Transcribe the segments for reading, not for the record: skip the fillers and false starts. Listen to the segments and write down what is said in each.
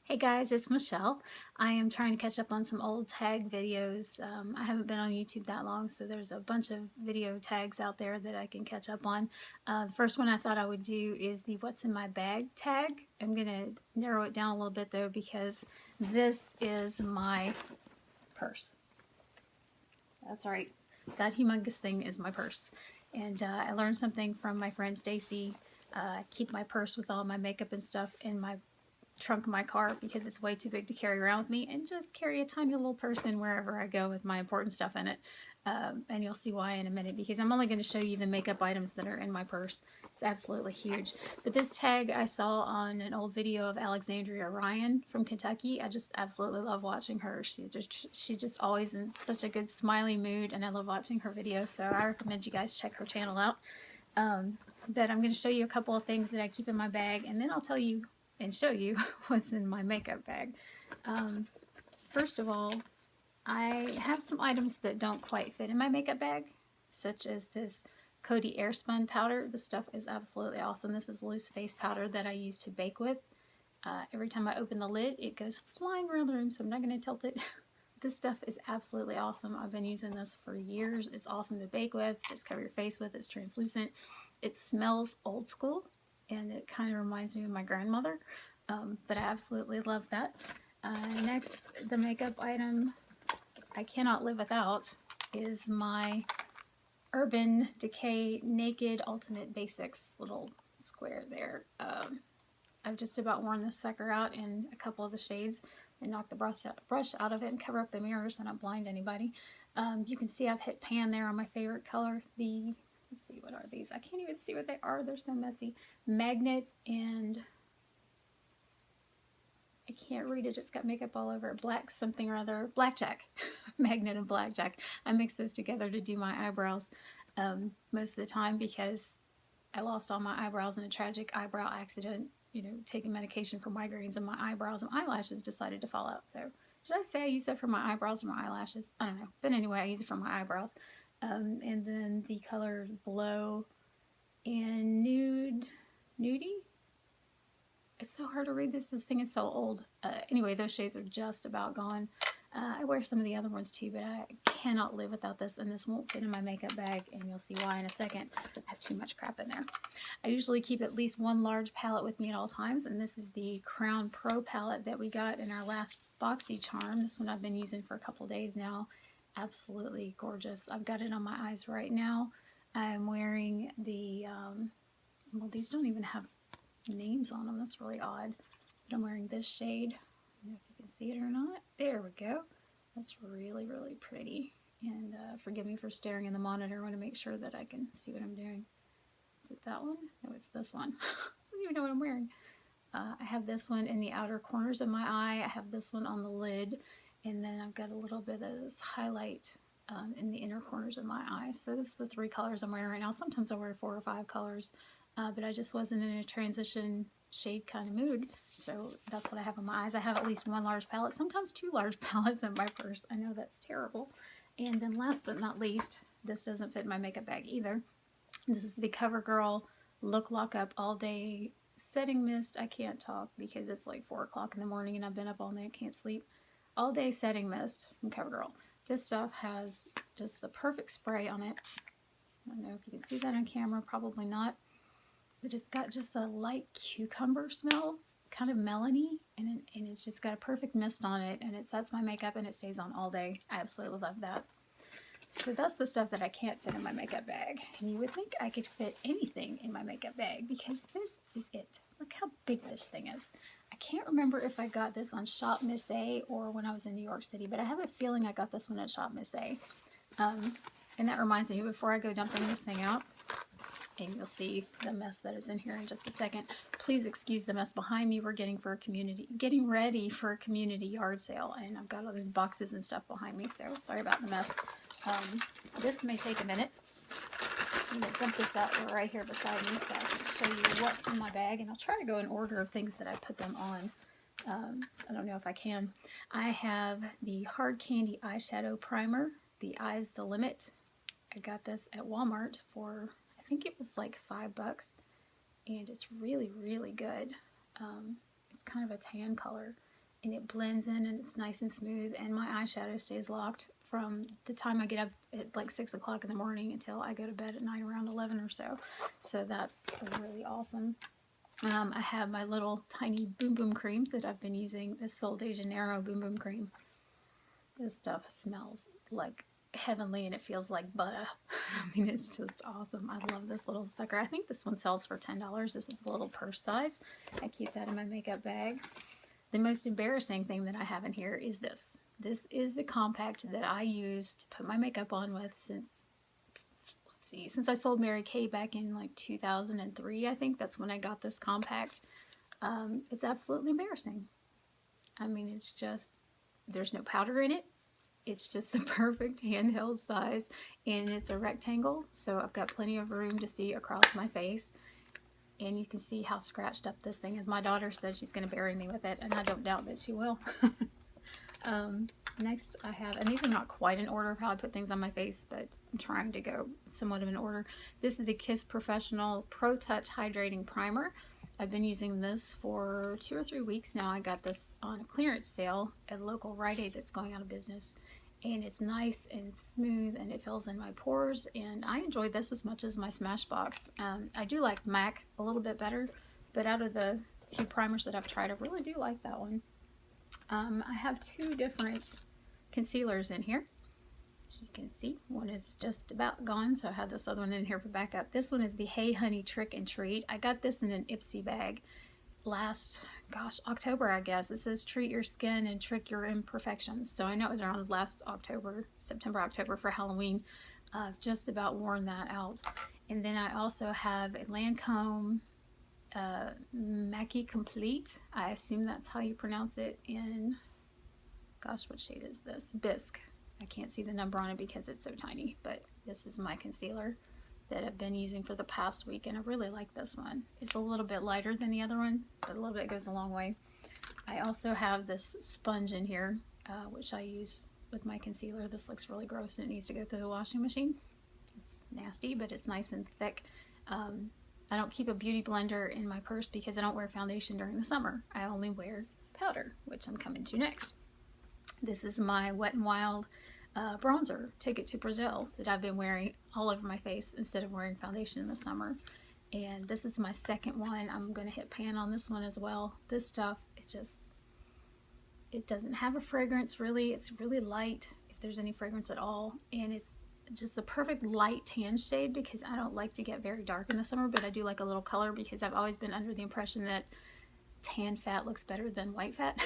Hey guys, it's Michelle. I am trying to catch up on some old tag videos. I haven't been on YouTube that long, so there's a bunch of video tags out there that I can catch up on. The first one I thought I would do is the What's in My Bag tag. I'm going to narrow it down a little bit though because this is my purse. That's right. That humongous thing is my purse. And I learned something from my friend Stacy. Keep my purse with all my makeup and stuff in my trunk of my car because it's way too big to carry around with me, and just carry a tiny little purse in wherever I go with my important stuff in it. And you'll see why in a minute, because I'm only going to show you the makeup items that are in my purse. It's absolutely huge. But this tag I saw on an old video of Alexandria Ryan from Kentucky. I just absolutely love watching her. She's just always in such a good smiley mood, and I love watching her videos. So I recommend you guys check her channel out. But I'm going to show you a couple of things that I keep in my bag, and then I'll tell you and show you what's in my makeup bag. First of all, I have some items that don't quite fit in my makeup bag, such as this Coty Airspun powder. This stuff is absolutely awesome. This is loose face powder that I use to bake with. Every time I open the lid, it goes flying around the room, so I'm not going to tilt it. This stuff is absolutely awesome. I've been using this for years. It's awesome to bake with, just cover your face with. It's translucent. It smells old school, and it kind of reminds me of my grandmother, but I absolutely love that. Next, the makeup item I cannot live without is my Urban Decay Naked Ultimate Basics little square there. I've just about worn this sucker out in a couple of the shades and knock the brush out of it and cover up the mirror so I don't blind anybody. You can see I've hit pan there on my favorite color. Let's see, what are these? I can't even see what they are. They're so messy. Magnet and I can't read it. It's got makeup all over it. Black something or other. Blackjack. Magnet and Blackjack. I mix those together to do my eyebrows most of the time because I lost all my eyebrows in a tragic eyebrow accident. You know, taking medication for migraines, and my eyebrows and eyelashes decided to fall out. So, did I say I use that for my eyebrows or my eyelashes? I don't know. But anyway, I use it for my eyebrows. And then the color Blow and Nudie. It's so hard to read this. This thing is so old. Anyway, those shades are just about gone. I wear some of the other ones too, but I cannot live without this, and this won't fit in my makeup bag, and you'll see why in a second. I have too much crap in there. I usually keep at least one large palette with me at all times, and this is the Crown Pro palette that we got in our last BoxyCharm. This one I've been using for a couple days now. Absolutely gorgeous. I've got it on my eyes right now. I'm wearing the, well, these don't even have names on them. That's really odd. But I'm wearing this shade. I don't know if you can see it or not. There we go. That's really, really pretty. And forgive me for staring in the monitor. I want to make sure that I can see what I'm doing. Is it that one? No, it's this one. I don't even know what I'm wearing. I have this one in the outer corners of my eye. I have this one on the lid. And then I've got a little bit of this highlight in the inner corners of my eye. So this is the 3 colors I'm wearing right now. Sometimes I wear 4 or 5 colors. But I just wasn't in a transition shade kind of mood, so that's what I have on my eyes. I have at least 1 large palette, sometimes 2 large palettes in my purse. I know that's terrible. And then last but not least, this doesn't fit in my makeup bag either. This is the CoverGirl Look Lock Up All Day Setting Mist. I can't talk because it's like 4 o'clock in the morning and I've been up all night, can't sleep. All Day Setting Mist from CoverGirl. This stuff has just the perfect spray on it. I don't know if you can see that on camera, probably not. But it's got just a light cucumber smell, kind of melony, and it's just got a perfect mist on it, and it sets my makeup and it stays on all day. I absolutely love that. So that's the stuff that I can't fit in my makeup bag. And you would think I could fit anything in my makeup bag because this is it. Look how big this thing is. I can't remember if I got this on Shop Miss A or when I was in New York City, but I have a feeling I got this one at Shop Miss A. And that reminds me, before I go dumping this thing out, and you'll see the mess that is in here in just a second. Please excuse the mess behind me. We're getting ready for a community yard sale, and I've got all these boxes and stuff behind me, so sorry about the mess. This may take a minute. I'm going to dump this out right here beside me so I can show you what's in my bag, and I'll try to go in order of things that I put them on. I don't know if I can. I have the Hard Candy Eyeshadow Primer, the Eyes the Limit. I got this at Walmart for, I think it was like $5, and it's really, really good. It's kind of a tan color, and it blends in and it's nice and smooth, and my eyeshadow stays locked from the time I get up at like 6 o'clock in the morning until I go to bed at night around 11 or so. So that's really awesome. I have my little tiny Boom Boom cream that I've been using, this Sol de Janeiro Boom Boom cream. This stuff smells like heavenly and it feels like butter. I mean, it's just awesome. I love this little sucker. I think this one sells for $10. This is a little purse size. I keep that in my makeup bag. The most embarrassing thing that I have in here is this. This is the compact that I used to put my makeup on with since I sold Mary Kay back in like 2003. I think that's when I got this compact. It's absolutely embarrassing. I mean, it's just, there's no powder in it. It's just the perfect handheld size, and it's a rectangle, so I've got plenty of room to see across my face. And you can see how scratched up this thing is. My daughter said she's going to bury me with it, and I don't doubt that she will. Next I have, and these are not quite in order of how I put things on my face, but I'm trying to go somewhat of an order. This is the Kiss Professional Pro Touch Hydrating Primer. I've been using this for 2 or 3 weeks now. I got this on a clearance sale at a local Rite Aid that's going out of business. And it's nice and smooth, and it fills in my pores, and I enjoy this as much as my Smashbox. I do like MAC a little bit better, but out of the few primers that I've tried, I really do like that one. I have 2 different concealers in here. As you can see, one is just about gone, so I have this other one in here for backup. This one is the Hey Honey Trick and Treat. I got this in an Ipsy bag last, gosh, October, I guess. It says treat your skin and trick your imperfections. So I know it was around last October, September, October for Halloween. Just about worn that out. And then I also have a Lancome Mackie Complete. I assume that's how you pronounce it in, gosh, what shade is this? Bisque. I can't see the number on it because it's so tiny, but this is my concealer that I've been using for the past week, and I really like this one. It's a little bit lighter than the other one, but a little bit goes a long way. I also have this sponge in here, which I use with my concealer. This looks really gross and it needs to go through the washing machine. It's nasty, but it's nice and thick. I don't keep a beauty blender in my purse because I don't wear foundation during the summer. I only wear powder, which I'm coming to next. This is my Wet n Wild bronzer, Ticket to Brazil, that I've been wearing all over my face instead of wearing foundation in the summer. And this is my second one. I'm going to hit pan on this one as well. This stuff, it doesn't have a fragrance really. It's really light, if there's any fragrance at all. And it's just the perfect light tan shade because I don't like to get very dark in the summer, but I do like a little color because I've always been under the impression that tan fat looks better than white fat.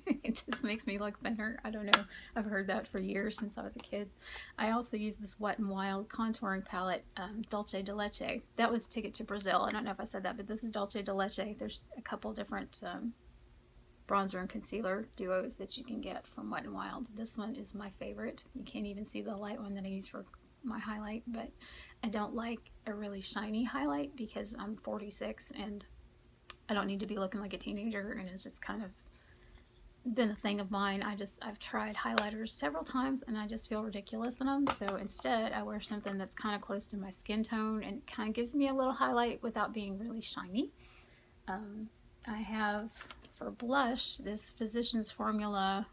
It just makes me look thinner. I don't know. I've heard that for years since I was a kid. I also use this Wet n Wild contouring palette, Dolce de Leche. That was Ticket to Brazil. I don't know if I said that, but this is Dolce de Leche. There's a couple different bronzer and concealer duos that you can get from Wet n Wild. This one is my favorite. You can't even see the light one that I use for my highlight, but I don't like a really shiny highlight because I'm 46 and I don't need to be looking like a teenager, and it's just kind of been a thing of mine. I've tried highlighters several times and I just feel ridiculous in them. So instead I wear something that's kind of close to my skin tone and kind of gives me a little highlight without being really shiny. I have for blush this Physicians Formula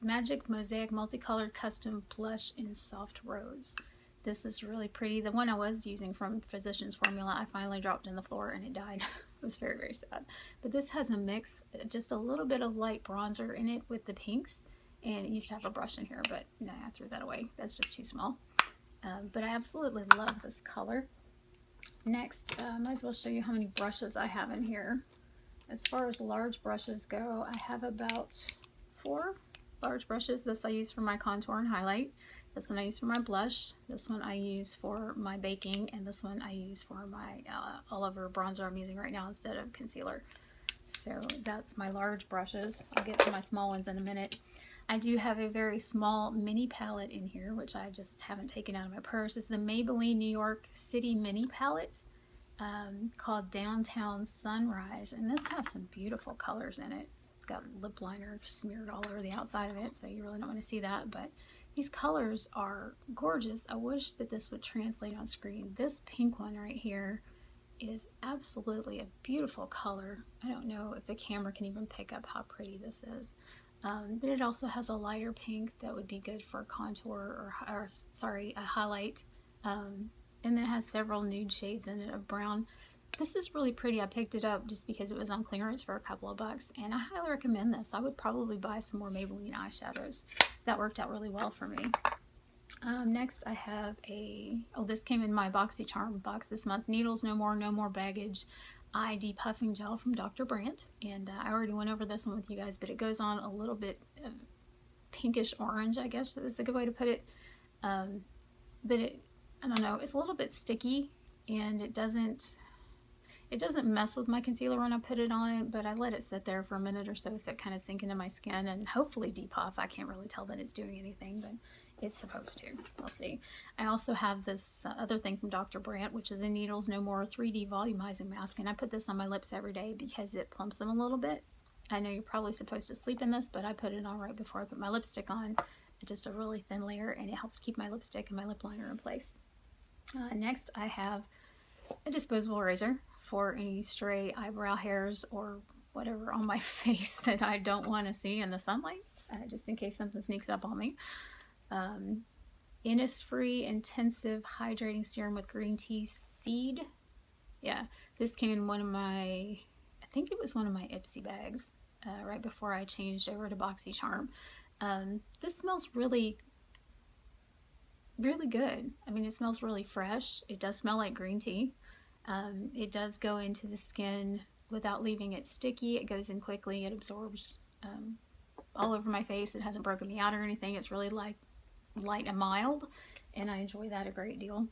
Magic Mosaic Multicolored Custom Blush in Soft Rose. This is really pretty. The one I was using from Physicians Formula, I finally dropped in the floor and it died. It was very, very sad. But this has a mix, just a little bit of light bronzer in it with the pinks. And it used to have a brush in here, but no, I threw that away. That's just too small. But I absolutely love this color. Next, I might as well show you how many brushes I have in here. As far as large brushes go, I have about 4 large brushes. This I use for my contour and highlight. This one I use for my blush. This one I use for my baking. And this one I use for my Oliver bronzer I'm using right now instead of concealer. So that's my large brushes. I'll get to my small ones in a minute. I do have a very small mini palette in here, which I just haven't taken out of my purse. It's the Maybelline New York City mini palette called Downtown Sunrise. And this has some beautiful colors in it. It's got lip liner smeared all over the outside of it, so you really don't want to see that. But these colors are gorgeous. I wish that this would translate on screen. This pink one right here is absolutely a beautiful color. I don't know if the camera can even pick up how pretty this is. But it also has a lighter pink that would be good for contour or sorry, a highlight. And then it has several nude shades in it of brown. This is really pretty. I picked it up just because it was on clearance for a couple of bucks, and I highly recommend this. I would probably buy some more Maybelline eyeshadows. That worked out really well for me. Next I have this came in my BoxyCharm box this month, Needles No More, No More Baggage Eye Depuffing Gel from Dr. Brandt. And I already went over this one with you guys, but it goes on a little bit of pinkish orange, I guess is a good way to put it. But I don't know, it's a little bit sticky, and it doesn't mess with my concealer when I put it on, but I let it sit there for a minute or so it kind of sink into my skin and hopefully depuff. I can't really tell that it's doing anything, but it's supposed to. We'll see. I also have this other thing from Dr. Brandt, which is a Needles No More 3D Volumizing Mask, and I put this on my lips every day because it plumps them a little bit. I know you're probably supposed to sleep in this, but I put it on right before I put my lipstick on. It's just a really thin layer, and it helps keep my lipstick and my lip liner in place. Next, I have a disposable razor for any stray eyebrow hairs or whatever on my face that I don't want to see in the sunlight, just in case something sneaks up on me. Innisfree Intensive Hydrating Serum with Green Tea Seed. Yeah, this came in one of my, I think it was one of my Ipsy bags right before I changed over to BoxyCharm. This smells really good. I mean, it smells really fresh. It does smell like green tea. It does go into the skin without leaving it sticky. It goes in quickly. It absorbs all over my face. It hasn't broken me out or anything. It's really light and mild, and I enjoy that a great deal.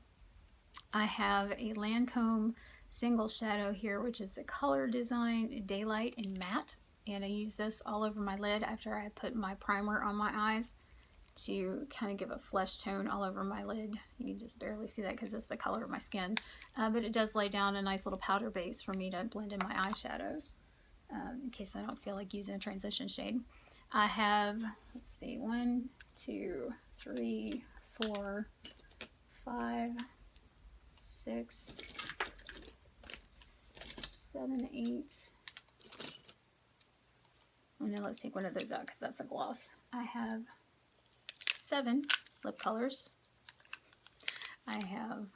I have a Lancome single shadow here, which is a Color Design Daylight in Matte, and I use this all over my lid after I put my primer on my eyes to kind of give a flesh tone all over my lid. You can just barely see that because it's the color of my skin, but it does lay down a nice little powder base for me to blend in my eyeshadows in case I don't feel like using a transition shade. I have, let's see, 1, 2, 3, 4, 5, 6, 7, 8. And then let's take one of those out because that's a gloss. I have 7 lip colors. I have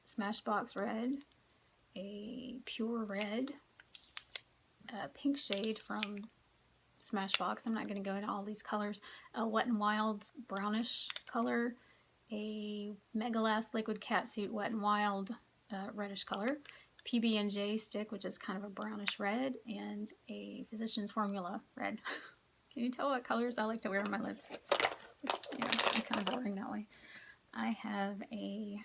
Smashbox Red, a Pure Red, a pink shade from Smashbox. I'm not going to go into all these colors. A Wet n Wild brownish color, a Megalast Liquid Catsuit Wet n Wild reddish color, PB&J stick, which is kind of a brownish red, and a Physicians Formula red. Can you tell what colors I like to wear on my lips? Just, I'm kind of boring that way. I have a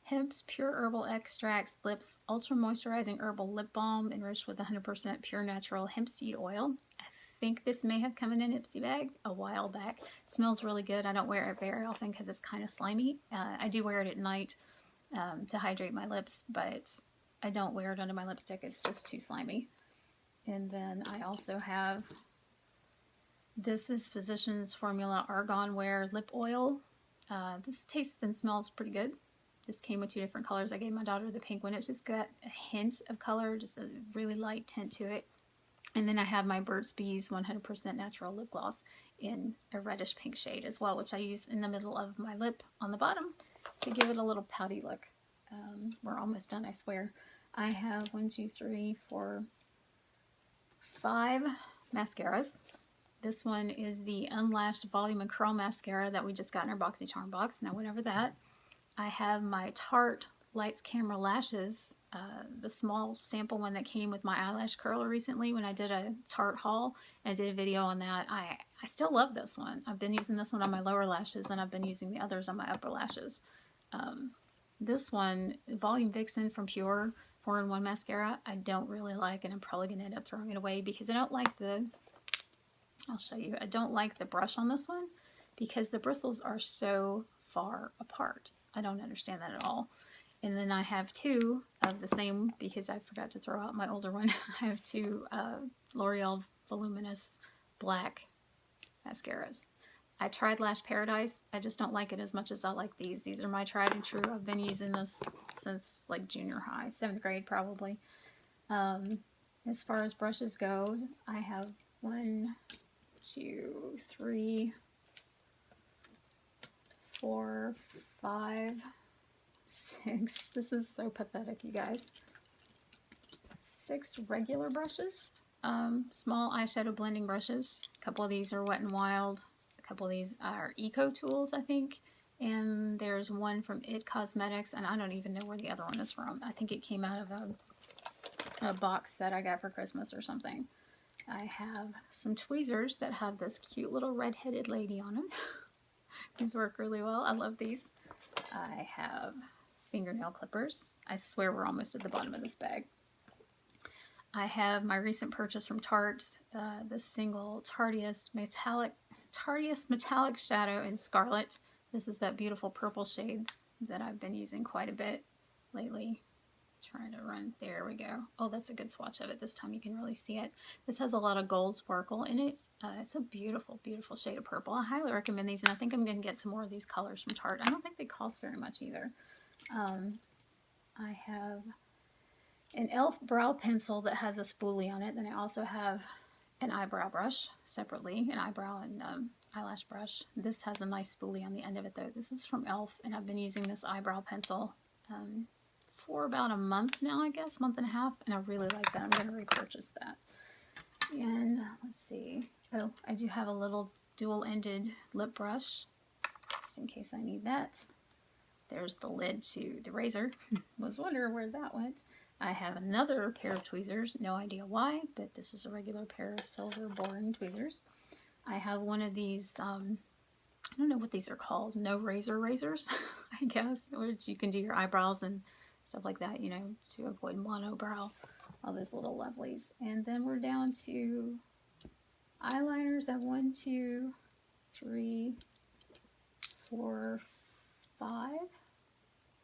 Hemp's Pure Herbal Extracts Lips Ultra Moisturizing Herbal Lip Balm enriched with 100% pure natural hemp seed oil. I think this may have come in an Ipsy bag a while back. It smells really good. I don't wear it very often because it's kind of slimy. I do wear it at night to hydrate my lips, but I don't wear it under my lipstick. It's just too slimy. And then I also have, this is Physicians Formula Argan Wear Lip Oil. This tastes and smells pretty good. This came with 2 different colors. I gave my daughter the pink one. It's just got a hint of color, just a really light tint to it. And then I have my Burt's Bees 100% natural lip gloss in a reddish pink shade as well, which I use in the middle of my lip on the bottom to give it a little pouty look. We're almost done, I swear. I have 1, 2, 3, 4, 5 mascaras. This one is the Unlashed Volume and Curl Mascara that we just got in our BoxyCharm box, and I went over that. I have my Tarte Lights Camera Lashes, the small sample one that came with my eyelash curler recently when I did a Tarte haul, and I did a video on that. I still love this one. I've been using this one on my lower lashes, and I've been using the others on my upper lashes. This one, Volume Vixen from Pure 4-in-1 mascara, I don't really like, and I'm probably going to end up throwing it away because I don't like the, I'll show you, I don't like the brush on this one because the bristles are so far apart. I don't understand that at all. And then I have 2 of the same because I forgot to throw out my older one. I have 2 L'Oreal Voluminous Black mascaras. I tried Lash Paradise. I just don't like it as much as I like these. These are my tried and true. I've been using this since like junior high, 7th grade probably. As far as brushes go, I have 1, 2, 3, 4, 5, 6. This is so pathetic, you guys. 6 regular brushes. Small eyeshadow blending brushes. A couple of these are Wet n Wild. A couple of these are Eco Tools, I think. And there's one from IT Cosmetics, and I don't even know where the other one is from. I think it came out of a box set I got for Christmas or something. I have some tweezers that have this cute little red-headed lady on them. These work really well. I love these. I have fingernail clippers. I swear we're almost at the bottom of this bag. I have my recent purchase from Tarte, the single Tarteist Metallic Shadow in Scarlet. This is that beautiful purple shade that I've been using quite a bit lately. Trying to run, there we go. Oh, that's a good swatch of it. This time you can really see it. This has a lot of gold sparkle in it. It's a beautiful, beautiful shade of purple. I highly recommend these, and I think I'm going to get some more of these colors from Tarte. I don't think they cost very much either. I have an e.l.f. brow pencil that has a spoolie on it. Then I also have an eyebrow brush separately, an eyebrow and eyelash brush. This has a nice spoolie on the end of it though. This is from e.l.f. and I've been using this eyebrow pencil for about a month now, I guess, month and a half, and I really like that. I'm going to repurchase that. And let's see. Oh, I do have a little dual-ended lip brush, just in case I need that. There's the lid to the razor. Was wondering where that went. I have another pair of tweezers, no idea why, but this is a regular pair of silver boring tweezers. I have one of these, I don't know what these are called, no razor razors, I guess, which you can do your eyebrows and stuff like that, you know, to avoid monobrow, all those little lovelies. And then we're down to eyeliners. I have 1, 2, 3, 4, 5.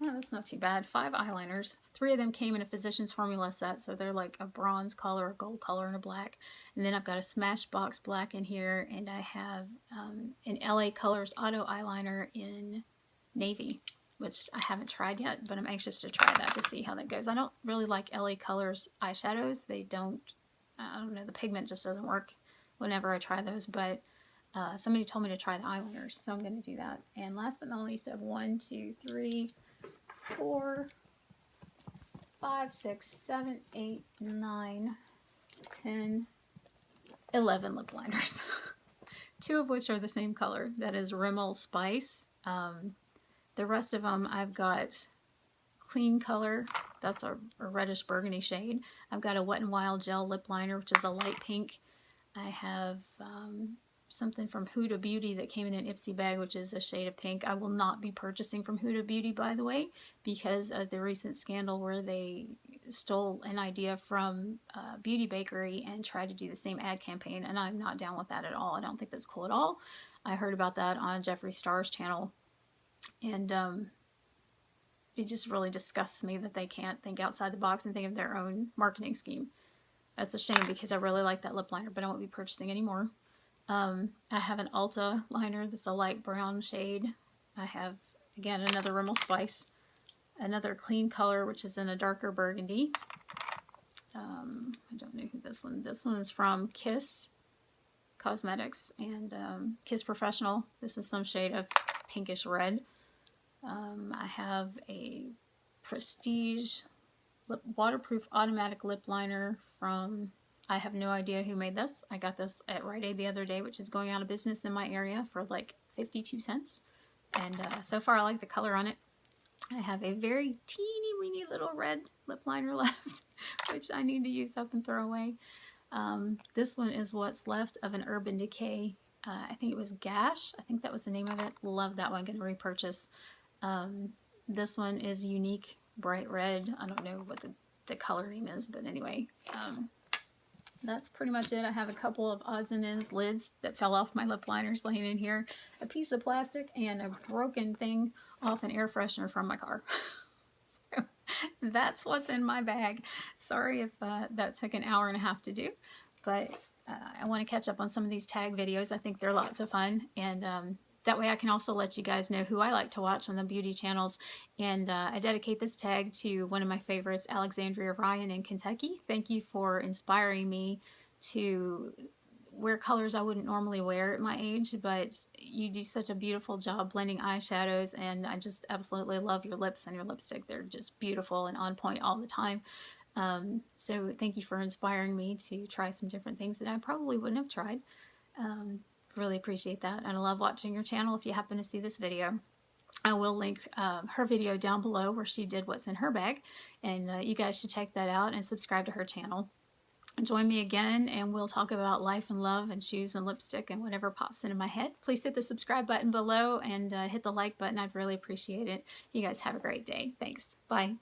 Oh, that's not too bad. 5 eyeliners. 3 of them came in a Physicians Formula set, so they're like a bronze color, a gold color, and a black. And then I've got a Smashbox black in here, and I have an LA Colors Auto Eyeliner in navy, which I haven't tried yet, but I'm anxious to try that to see how that goes. I don't really like LA Colors eyeshadows. They don't, I don't know, the pigment just doesn't work whenever I try those, but somebody told me to try the eyeliners, so I'm going to do that. And last but not least, I have 1, 2, 3, 4, 5, 6, 7, 8, 9, 10, 11 lip liners. 2 of which are the same color. That is Rimmel Spice. The rest of them I've got Clean Color. That's a reddish burgundy shade. I've got a Wet n Wild gel lip liner, which is a light pink. I have something from Huda Beauty that came in an Ipsy bag, which is a shade of pink. I will not be purchasing from Huda Beauty, by the way, because of the recent scandal where they stole an idea from Beauty Bakery and tried to do the same ad campaign, and I'm not down with that at all. I don't think that's cool at all. I heard about that on Jeffree Star's channel, and it just really disgusts me that they can't think outside the box and think of their own marketing scheme. That's a shame because I really like that lip liner, but I won't be purchasing anymore. I have an Ulta liner that's a light brown shade. I have, again, another Rimmel Spice, another Clean Color, which is in a darker burgundy. I don't know who this one. This one is from Kiss Cosmetics and Kiss Professional. This is some shade of pinkish red. I have a Prestige waterproof automatic lip liner from, I have no idea who made this. I got this at Rite Aid the other day, which is going out of business in my area for like 52 cents. And so far I like the color on it. I have a very teeny weeny little red lip liner left, which I need to use up and throw away. This one is what's left of an Urban Decay. I think it was Gash. I think that was the name of it. Love that one. Going to repurchase. This one is Unique Bright Red. I don't know what the color name is, but anyway, that's pretty much it. I have a couple of odds and ends lids that fell off my lip liners laying in here, a piece of plastic, and a broken thing off an air freshener from my car. So that's what's in my bag. Sorry if that took an hour and a half to do, but I want to catch up on some of these tag videos. I think they're lots of fun, and that way I can also let you guys know who I like to watch on the beauty channels. And I dedicate this tag to one of my favorites, Alexandria Ryan in Kentucky. Thank you for inspiring me to wear colors I wouldn't normally wear at my age, but you do such a beautiful job blending eyeshadows, and I just absolutely love your lips and your lipstick. They're just beautiful and on point all the time. So thank you for inspiring me to try some different things that I probably wouldn't have tried. Really appreciate that, and I love watching your channel. If you happen to see this video, I will link her video down below where she did what's in her bag, and you guys should check that out and subscribe to her channel. Join me again, and we'll talk about life and love and shoes and lipstick and whatever pops into my head. Please hit the subscribe button below and hit the like button. I'd really appreciate it. You guys have a great day. Thanks. Bye.